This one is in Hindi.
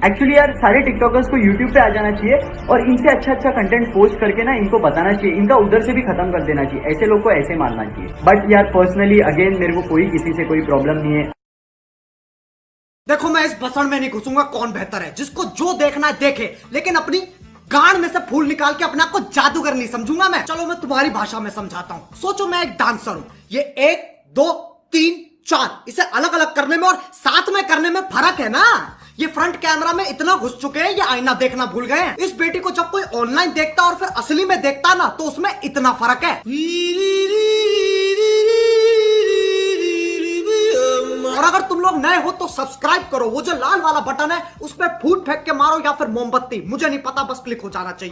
एक्चुअली यार सारे टिकटॉकर्स को यूट्यूब पे आ जाना चाहिए और इनसे अच्छा अच्छा कंटेंट पोस्ट करके ना इनको बताना चाहिए, इनका उधर से भी खत्म कर देना चाहिए, ऐसे लोग को ऐसे मारना चाहिए। बट यार पर्सनली अगेन मेरे को कोई किसी से कोई प्रॉब्लम नहीं है। देखो मैं इस भसड़ में नहीं घुसूंगा कौन बेहतर है, जिसको जो देखना है देखे, लेकिन अपनी गांड में से फूल निकाल के अपने आप को जादूगर नहीं समझूंगा मैं। चलो मैं तुम्हारी भाषा में समझाता हूं। सोचो मैं एक डांसर हूं, ये 1 2 3 4 इसे अलग अलग करने में और साथ में करने में फर्क है ना। ये फ्रंट कैमरा में इतना घुस चुके हैं, ये आईना देखना भूल गए हैं। इस बेटी को जब कोई ऑनलाइन देखता और फिर असली में देखता ना, तो उसमें इतना फर्क है। और अगर तुम लोग नए हो तो सब्सक्राइब करो, वो जो लाल वाला बटन है उस पर फूट फेंक के मारो या फिर मोमबत्ती, मुझे नहीं पता, बस क्लिक हो जाना चाहिए।